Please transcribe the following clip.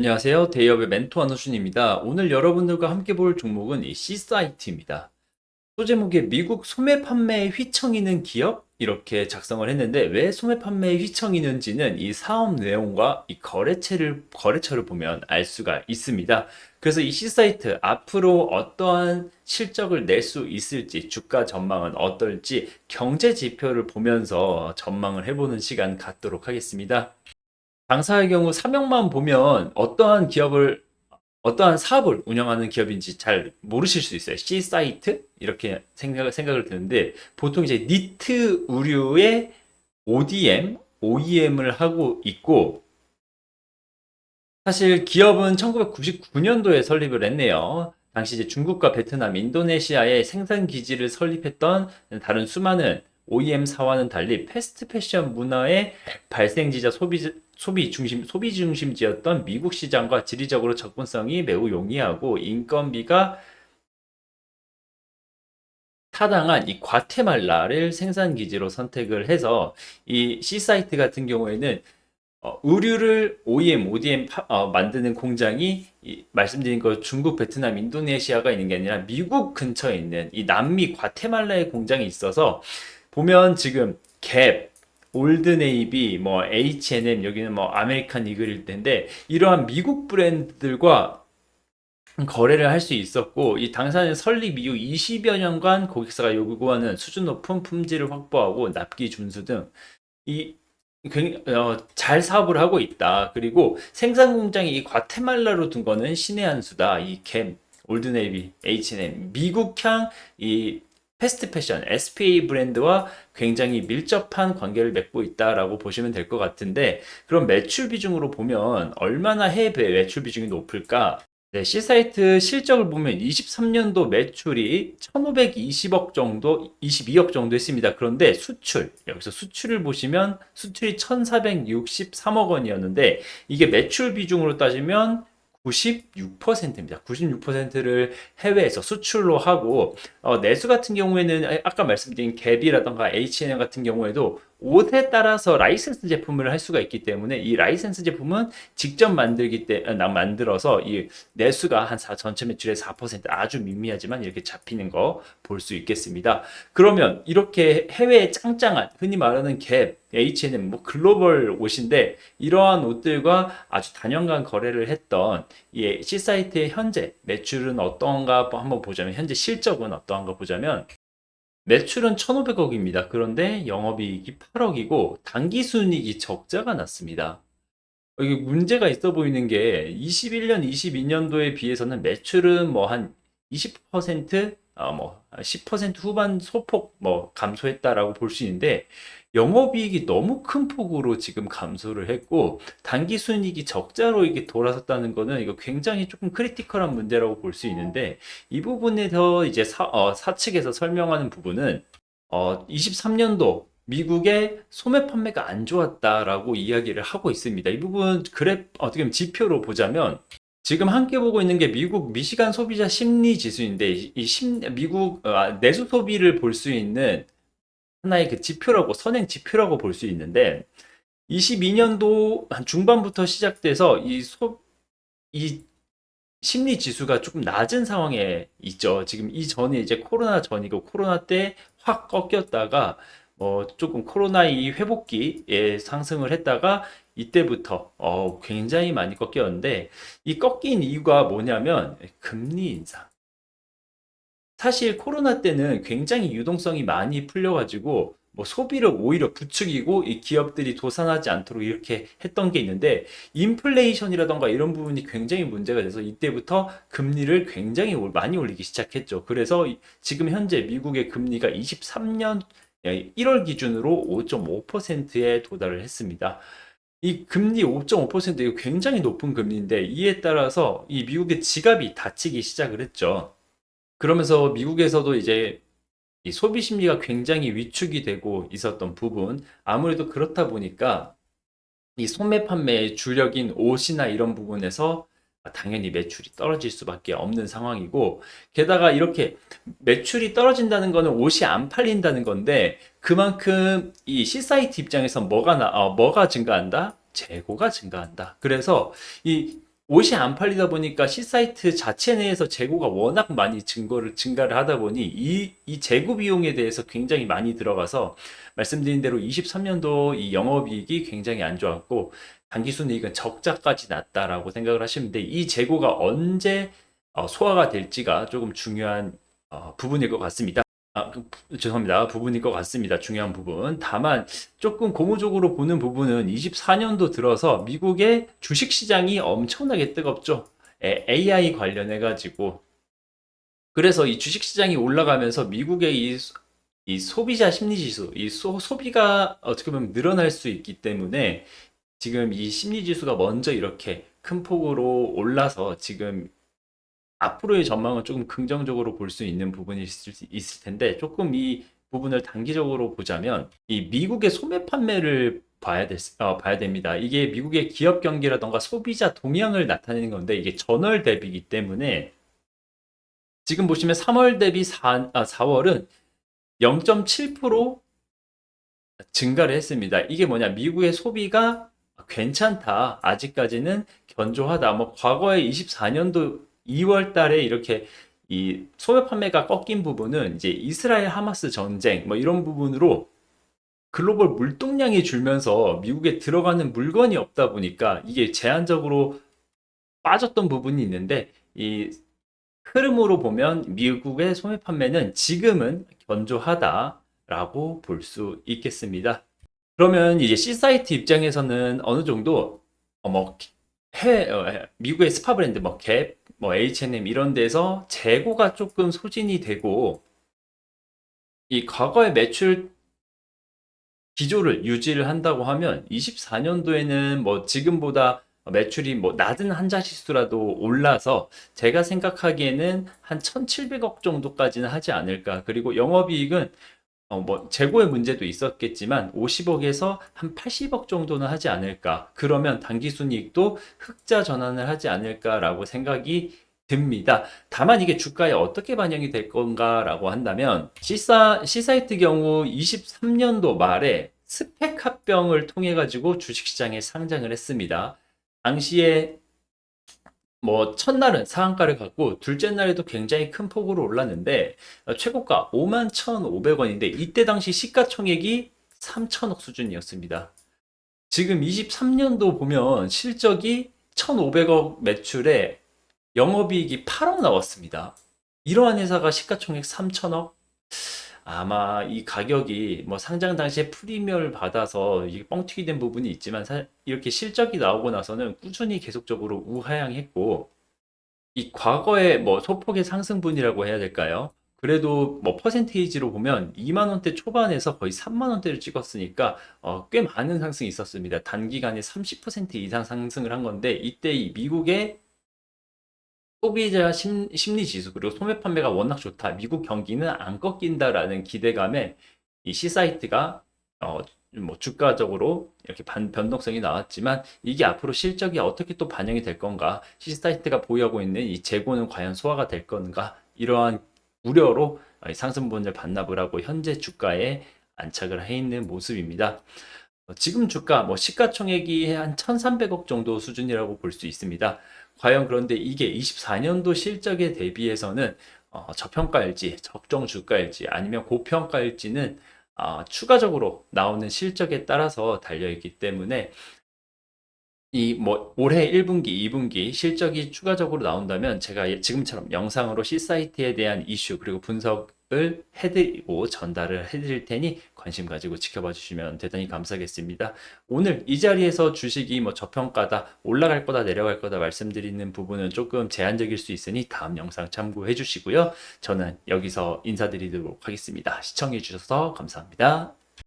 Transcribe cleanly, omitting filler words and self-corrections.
안녕하세요. 대기업의 멘토 안호준입니다. 오늘 여러분들과 함께 볼 종목은 이 C사이트입니다. 소제목에 미국 소매 판매에 휘청이는 기업? 이렇게 작성을 했는데 왜 소매 판매에 휘청이는지는 이 사업 내용과 이 거래처를 보면 알 수가 있습니다. 그래서 이 C사이트 앞으로 어떠한 실적을 낼 수 있을지, 주가 전망은 어떨지 경제 지표를 보면서 전망을 해보는 시간 갖도록 하겠습니다. 당사의 경우 사명만 보면 어떠한 사업을 운영하는 기업인지 잘 모르실 수 있어요. C 사이트? 이렇게 생각을 드는데, 보통 이제 니트 의류의 ODM, OEM을 하고 있고, 사실 기업은 1999년도에 설립을 했네요. 당시 이제 중국과 베트남, 인도네시아에 생산 기지를 설립했던 다른 수많은 OEM 사와는 달리 패스트 패션 문화의 발생지자 소비 중심지였던 미국 시장과 지리적으로 접근성이 매우 용이하고 인건비가 타당한 이 과테말라를 생산 기지로 선택을 해서 이 C사이트 같은 경우에는 의류를 OEM, ODM 만드는 공장이 말씀드린 거 중국, 베트남, 인도네시아가 있는 게 아니라 미국 근처에 있는 이 남미 과테말라의 공장이 있어서 보면 지금 갭, 올드네이비, 뭐 H&M 여기는 뭐 아메리칸 이글일 텐데 이러한 미국 브랜드들과 거래를 할 수 있었고 이 당사는 설립 이후 20여 년간 고객사가 요구하는 수준 높은 품질을 확보하고 납기 준수 등이 잘 사업을 하고 있다. 그리고 생산 공장이 이 과테말라로 둔 거는 신의 한 수다. 이 겜, 올드네이비, H&M, 미국향 이 패스트 패션, SPA 브랜드와 굉장히 밀접한 관계를 맺고 있다라고 보시면 될 것 같은데, 그럼 매출 비중으로 보면 얼마나 해외 매출 비중이 높을까? 네, C사이트 실적을 보면 23년도 매출이 1520억 정도, 22억 정도 했습니다. 그런데 여기서 수출을 보시면 수출이 1463억 원이었는데 이게 매출 비중으로 따지면 96%입니다. 96%를 해외에서 수출로 하고 내수 같은 경우에는 아까 말씀드린 갭이라던가 H&M 같은 경우에도 옷에 따라서 라이센스 제품을 할 수가 있기 때문에 이 라이센스 제품은 직접 만들어서 이 내수가 전체 매출의 4% 아주 미미하지만 이렇게 잡히는 거 볼 수 있겠습니다. 그러면 이렇게 해외에 짱짱한 흔히 말하는 갭, H&M, 뭐 글로벌 옷인데 이러한 옷들과 아주 단연간 거래를 했던 이 C사이트의 현재 매출은 어떤가 한번 보자면 현재 실적은 어떠한가 보자면 매출은 1,500억입니다. 그런데 영업이익이 8억이고 당기순이익이 적자가 났습니다. 이게 문제가 있어 보이는 게 21년, 22년도에 비해서는 매출은 뭐 한 20%, 뭐 10% 후반 소폭 뭐 감소했다라고 볼 수 있는데 영업이익이 너무 큰 폭으로 지금 감소를 했고 당기순이익이 적자로 이게 돌아섰다는 거는 이거 굉장히 조금 크리티컬한 문제라고 볼 수 있는데 이 부분에서 이제 사측에서 설명하는 부분은 23년도 미국의 소매 판매가 안 좋았다라고 이야기를 하고 있습니다. 이 부분 어떻게 보면 지표로 보자면 지금 함께 보고 있는 게 미국 미시간 소비자 심리 지수인데 미국 내수 소비를 볼 수 있는 하나의 그 지표라고 선행 지표라고 볼 수 있는데 22년도 한 중반부터 시작돼서 이 심리 지수가 조금 낮은 상황에 있죠. 지금 이전에 이제 코로나 전이고 코로나 때 확 꺾였다가 조금 코로나 이 회복기에 상승을 했다가 이때부터 굉장히 많이 꺾였는데 이 꺾인 이유가 뭐냐면 금리 인상. 사실 코로나 때는 굉장히 유동성이 많이 풀려가지고 뭐 소비를 오히려 부추기고 이 기업들이 도산하지 않도록 이렇게 했던 게 있는데 인플레이션이라던가 이런 부분이 굉장히 문제가 돼서 이때부터 금리를 굉장히 많이 올리기 시작했죠. 그래서 지금 현재 미국의 금리가 23년 1월 기준으로 5.5%에 도달을 했습니다. 이 금리 5.5% 이거 굉장히 높은 금리인데 이에 따라서 이 미국의 지갑이 닫히기 시작을 했죠. 그러면서 미국에서도 이제 이 소비 심리가 굉장히 위축이 되고 있었던 부분, 아무래도 그렇다 보니까 이 소매 판매의 주력인 옷이나 이런 부분에서 당연히 매출이 떨어질 수밖에 없는 상황이고, 게다가 이렇게 매출이 떨어진다는 거는 옷이 안 팔린다는 건데, 그만큼 이 C사이트 입장에서 뭐가 증가한다? 재고가 증가한다. 그래서 이 옷이 안 팔리다 보니까 C사이트 자체 내에서 재고가 워낙 많이 증가를 하다 보니 이 재고 비용에 대해서 굉장히 많이 들어가서 말씀드린 대로 23년도 이 영업이익이 굉장히 안 좋았고 당기순이익은 적자까지 났다라고 생각을 하시면 돼. 이 재고가 언제 소화가 될지가 조금 중요한 부분일 것 같습니다. 죄송합니다. 부분일 것 같습니다. 중요한 부분. 다만 조금 고무적으로 보는 부분은 24년도 들어서 미국의 주식 시장이 엄청나게 뜨겁죠. AI 관련해 가지고. 그래서 이 주식 시장이 올라가면서 미국의 이 소비자 심리 지수, 이 소비가 어떻게 보면 늘어날 수 있기 때문에 지금 이 심리 지수가 먼저 이렇게 큰 폭으로 올라서 지금 앞으로의 전망은 조금 긍정적으로 볼 수 있는 부분이 있을 텐데 조금 이 부분을 단기적으로 보자면 이 미국의 소매 판매를 봐야 됩니다. 이게 미국의 기업 경기라던가 소비자 동향을 나타내는 건데 이게 전월 대비이기 때문에 지금 보시면 3월 대비 4월은 0.7% 증가를 했습니다. 이게 뭐냐? 미국의 소비가 괜찮다. 아직까지는 견조하다. 뭐 과거에 24년도 2월 달에 이렇게 이 소매 판매가 꺾인 부분은 이제 이스라엘 하마스 전쟁 뭐 이런 부분으로 글로벌 물동량이 줄면서 미국에 들어가는 물건이 없다 보니까 이게 제한적으로 빠졌던 부분이 있는데 이 흐름으로 보면 미국의 소매 판매는 지금은 견조하다라고 볼 수 있겠습니다. 그러면 이제 C사이트 입장에서는 어느 정도 뭐 미국의 스파 브랜드 뭐 갭, 뭐 H&M 이런 데서 재고가 조금 소진이 되고 이 과거의 매출 기조를 유지를 한다고 하면 24년도에는 뭐 지금보다 매출이 뭐 낮은 한자릿수라도 올라서 제가 생각하기에는 한 1,700억 정도까지는 하지 않을까. 그리고 영업이익은 뭐 재고의 문제도 있었겠지만 50억에서 한 80억 정도는 하지 않을까. 그러면 당기순이익도 흑자 전환을 하지 않을까라고 생각이 듭니다. 다만 이게 주가에 어떻게 반영이 될 건가라고 한다면 C사이트 경우 23년도 말에 스펙 합병을 통해 가지고 주식시장에 상장을 했습니다. 당시에 뭐 첫날은 상한가를 갖고 둘째 날에도 굉장히 큰 폭으로 올랐는데 최고가 51,500원인데 이때 당시 시가총액이 3천억 수준이었습니다. 지금 23년도 보면 실적이 1,500억 매출에 영업이익이 8억 나왔습니다. 이러한 회사가 시가총액 3천억? 아마 이 가격이 뭐 상장 당시에 프리미엄을 받아서 이게 뻥튀기 된 부분이 있지만 이렇게 실적이 나오고 나서는 꾸준히 계속적으로 우하향했고 이 과거의 뭐 소폭의 상승분이라고 해야 될까요? 그래도 뭐 퍼센테이지로 보면 2만 원대 초반에서 거의 3만 원대를 찍었으니까 꽤 많은 상승이 있었습니다. 단기간에 30% 이상 상승을 한 건데 이때 이 미국의 소비자 심리 지수 그리고 소매 판매가 워낙 좋다. 미국 경기는 안 꺾인다라는 기대감에 이 C사이트가 뭐 주가적으로 이렇게 변동성이 나왔지만 이게 앞으로 실적이 어떻게 또 반영이 될 건가? C사이트가 보유하고 있는 이 재고는 과연 소화가 될 건가? 이러한 우려로 상승분을 반납을 하고 현재 주가에 안착을 해 있는 모습입니다. 지금 주가 뭐 시가총액이 한 1,300억 정도 수준이라고 볼 수 있습니다. 과연 그런데 이게 24년도 실적에 대비해서는 저평가일지 적정 주가일지 아니면 고평가일지는 추가적으로 나오는 실적에 따라서 달려있기 때문에 이 뭐 올해 1분기, 2분기 실적이 추가적으로 나온다면 제가 지금처럼 영상으로 C사이트에 대한 이슈 그리고 분석을 해드리고 전달을 해드릴 테니 관심 가지고 지켜봐 주시면 대단히 감사하겠습니다. 오늘 이 자리에서 주식이 뭐 저평가다, 올라갈 거다, 내려갈 거다 말씀드리는 부분은 조금 제한적일 수 있으니 다음 영상 참고해 주시고요. 저는 여기서 인사드리도록 하겠습니다. 시청해 주셔서 감사합니다.